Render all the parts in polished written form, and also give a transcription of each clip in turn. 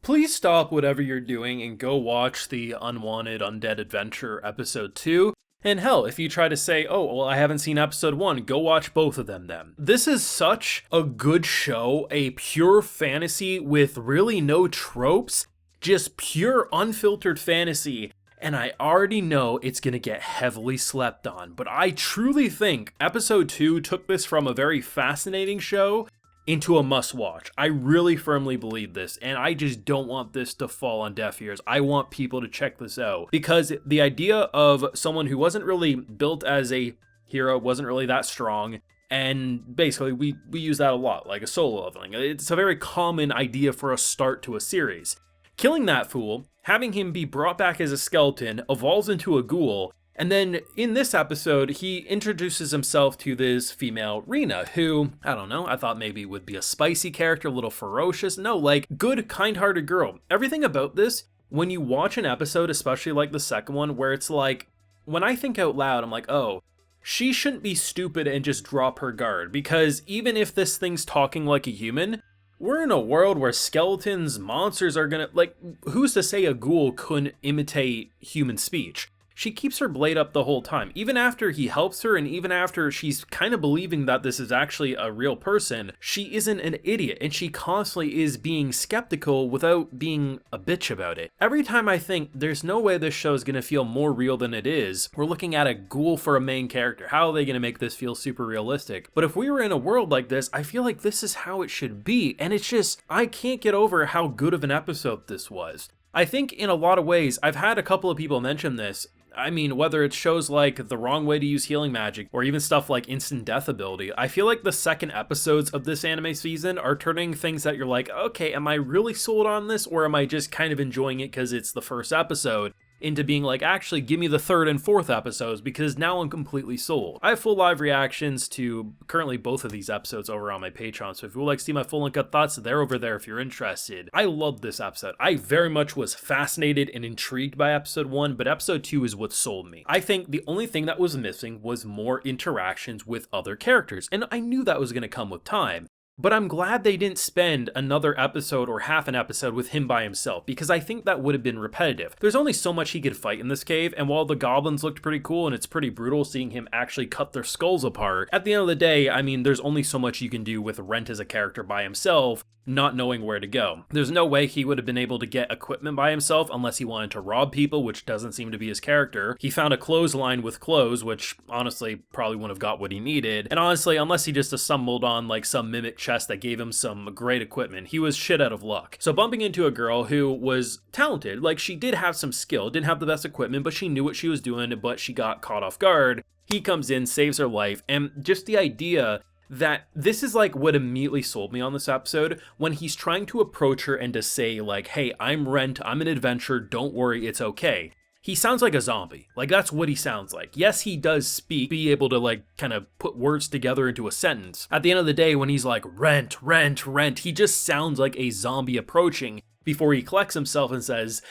Please stop whatever you're doing and go watch the Unwanted Undead Adventurer episode 2. And hell, if you try to say, oh, well, I haven't seen episode 1, go watch both of them then. This is such a good show, a pure fantasy with really no tropes, just pure unfiltered fantasy. And I already know it's gonna get heavily slept on, but I truly think episode 2 took this from a very fascinating show into a must-watch. I really firmly believe this, and I just don't want this to fall on deaf ears. I want people to check this out, because the idea of someone who wasn't really built as a hero, wasn't really that strong, and basically we use that a lot, like a solo leveling. It's a very common idea for a start to a series. Killing that fool, having him be brought back as a skeleton, evolves into a ghoul, and then in this episode, he introduces himself to this female Rena, who, I don't know, I thought maybe would be a spicy character, a little ferocious. No, like, good, kind-hearted girl. Everything about this, when you watch an episode, especially like the second one, where it's like, when I think out loud, I'm like, oh, she shouldn't be stupid and just drop her guard, because even if this thing's talking like a human, we're in a world where skeletons, monsters are gonna, like, who's to say a ghoul couldn't imitate human speech? She keeps her blade up the whole time. Even after he helps her, and even after she's kind of believing that this is actually a real person, she isn't an idiot, and she constantly is being skeptical without being a bitch about it. Every time I think, there's no way this show is going to feel more real than it is, we're looking at a ghoul for a main character. How are they going to make this feel super realistic? But if we were in a world like this, I feel like this is how it should be, and it's just, I can't get over how good of an episode this was. I think in a lot of ways, I've had a couple of people mention this. I mean, whether it shows like the wrong way to use healing magic or even stuff like instant death ability, I feel like the second episodes of this anime season are turning things that you're like, okay, am I really sold on this, or am I just kind of enjoying it because it's the first episode, into being like, actually give me the third and fourth episodes because now I'm completely sold. I have full live reactions to currently both of these episodes over on my Patreon, so if you would like to see my full uncut thoughts, they're over there if you're interested. I loved this episode. I very much was fascinated and intrigued by episode 1, but episode 2 is what sold me. I think the only thing that was missing was more interactions with other characters, and I knew that was going to come with time. But I'm glad they didn't spend another episode or half an episode with him by himself, because I think that would have been repetitive. There's only so much he could fight in this cave, and while the goblins looked pretty cool and it's pretty brutal seeing him actually cut their skulls apart, at the end of the day, I mean, there's only so much you can do with Rent as a character by himself, not knowing where to go. There's no way he would have been able to get equipment by himself unless he wanted to rob people, which doesn't seem to be his character. He found a clothesline with clothes, which honestly probably wouldn't have got what he needed. And honestly, unless he just stumbled on like some mimic chest that gave him some great equipment, he was shit out of luck. So bumping into a girl who was talented, like she did have some skill, didn't have the best equipment, but she knew what she was doing, but she got caught off guard. He comes in, saves her life, and just the idea that this is like what immediately sold me on this episode, when he's trying to approach her and to say like, hey, I'm Rent, I'm an adventurer, don't worry, it's okay. He sounds like a zombie. Like, that's what he sounds like. Yes, he does speak, be able to like kind of put words together into a sentence. At the end of the day, when he's like, Rent, Rent, Rent, he just sounds like a zombie approaching, before he collects himself and says,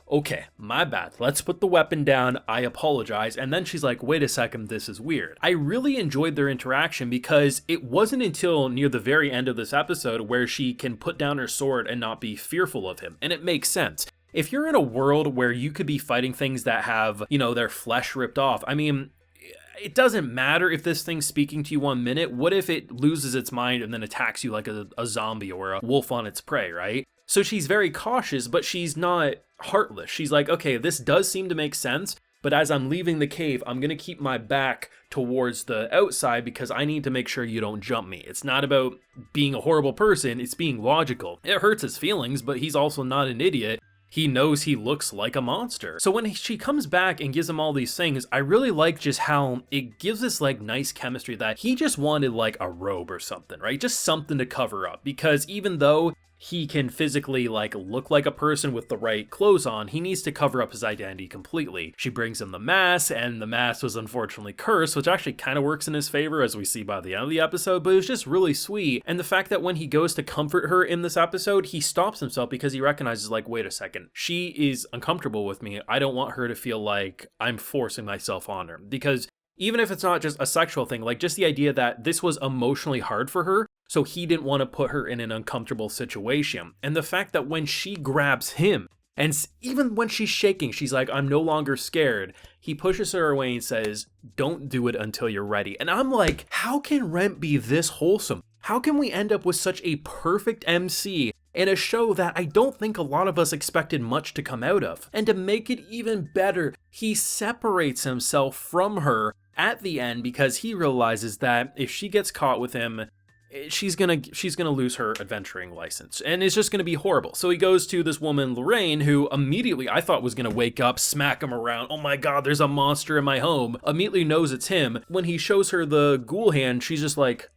okay, my bad, let's put the weapon down, I apologize. And then she's like, wait a second, this is weird. I really enjoyed their interaction, because it wasn't until near the very end of this episode where she can put down her sword and not be fearful of him. And it makes sense. If you're in a world where you could be fighting things that have, you know, their flesh ripped off, I mean, it doesn't matter if this thing's speaking to you 1 minute. What if it loses its mind and then attacks you like a zombie or a wolf on its prey, right? So she's very cautious, but she's not heartless. She's like, okay, this does seem to make sense, but as I'm leaving the cave, I'm going to keep my back towards the outside because I need to make sure you don't jump me. It's not about being a horrible person, it's being logical. It hurts his feelings, but he's also not an idiot. He knows he looks like a monster. So when she comes back and gives him all these things, I really like just how it gives this like nice chemistry that he just wanted like a robe or something, right? Just something to cover up, because even though he can physically like look like a person with the right clothes on, he needs to cover up his identity completely. She brings him the mask, and the mask was unfortunately cursed, which actually kind of works in his favor as we see by the end of the episode, but it was just really sweet. And the fact that when he goes to comfort her in this episode, he stops himself because he recognizes like, wait a second, she is uncomfortable with me. I don't want her to feel like I'm forcing myself on her, because even if it's not just a sexual thing, like just the idea that this was emotionally hard for her, so he didn't want to put her in an uncomfortable situation. And the fact that when she grabs him, and even when she's shaking, she's like, I'm no longer scared. He pushes her away and says, don't do it until you're ready. And I'm like, how can Rent be this wholesome? How can we end up with such a perfect MC in a show that I don't think a lot of us expected much to come out of? And to make it even better, he separates himself from her at the end because he realizes that if she gets caught with him, she's gonna lose her adventuring license, and it's just gonna be horrible. So he goes to this woman, Lorraine, who immediately I thought was gonna wake up, smack him around, oh my god, there's a monster in my home, immediately knows it's him. When he shows her the ghoul hand, she's just like,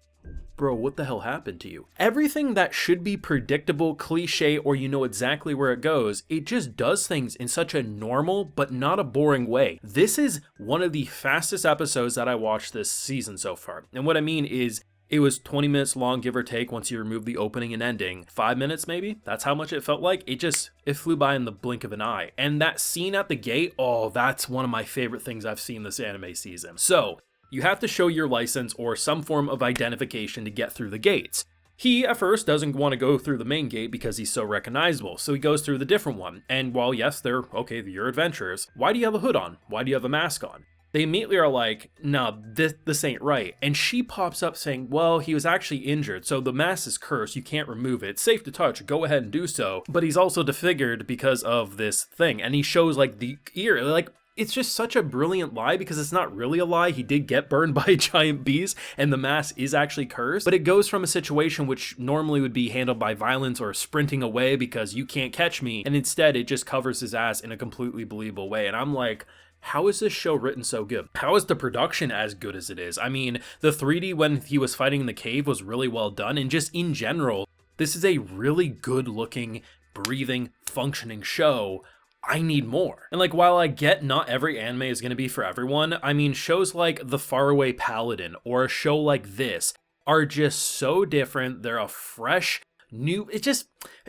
bro, what the hell happened to you? Everything that should be predictable, cliche, or you know exactly where it goes, it just does things in such a normal but not a boring way. This is one of the fastest episodes that I watched this season so far. And what I mean is, it was 20 minutes long, give or take, once you remove the opening and ending. 5 minutes, maybe? That's how much it felt like. It flew by in the blink of an eye. And that scene at the gate, oh, that's one of my favorite things I've seen this anime season. So, you have to show your license or some form of identification to get through the gates. He, at first, doesn't want to go through the main gate because he's so recognizable, so he goes through the different one. And while, yes, you're adventurers, why do you have a hood on? Why do you have a mask on? They immediately are like, no, this ain't right. And she pops up saying, well, he was actually injured, so the mask is cursed, you can't remove it. It's safe to touch, go ahead and do so. But he's also disfigured because of this thing. And he shows like the ear, like, it's just such a brilliant lie because it's not really a lie. He did get burned by giant bees and the mask is actually cursed. But it goes from a situation which normally would be handled by violence or sprinting away because you can't catch me. And instead it just covers his ass in a completely believable way. And I'm like, how is this show written so good? How is the production as good as it is? I mean, the 3D when he was fighting in the cave was really well done, and just in general, this is a really good looking, breathing, functioning show. I need more. And like, while I get not every anime is going to be for everyone, I mean, shows like The Faraway Paladin or a show like this are just so different. They're a fresh, new, it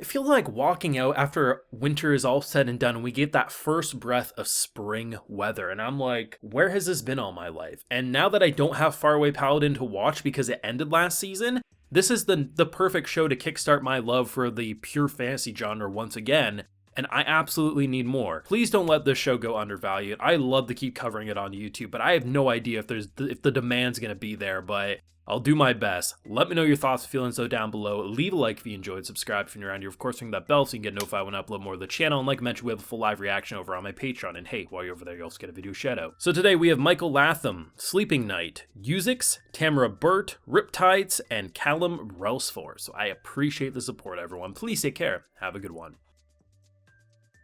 feels like walking out after winter is all said and done and we get that first breath of spring weather. And I'm like, where has this been all my life? And now that I don't have Faraway Paladin to watch because it ended last season, this is the perfect show to kickstart my love for the pure fantasy genre once again. And I absolutely need more. Please don't let this show go undervalued. I love to keep covering it on YouTube, but I have no idea if the demand's gonna be there, but I'll do my best. Let me know your thoughts and feelings though down below. Leave a like if you enjoyed, subscribe if you're around here. Of course, ring that bell so you can get notified when I upload more of the channel. And like I mentioned, we have a full live reaction over on my Patreon. And hey, while you're over there, you also get a video shout out. So today we have Michael Latham, Sleeping Night, Uzix, Tamara Burt, Riptides, and Callum Relsfor. So I appreciate the support, everyone. Please take care. Have a good one.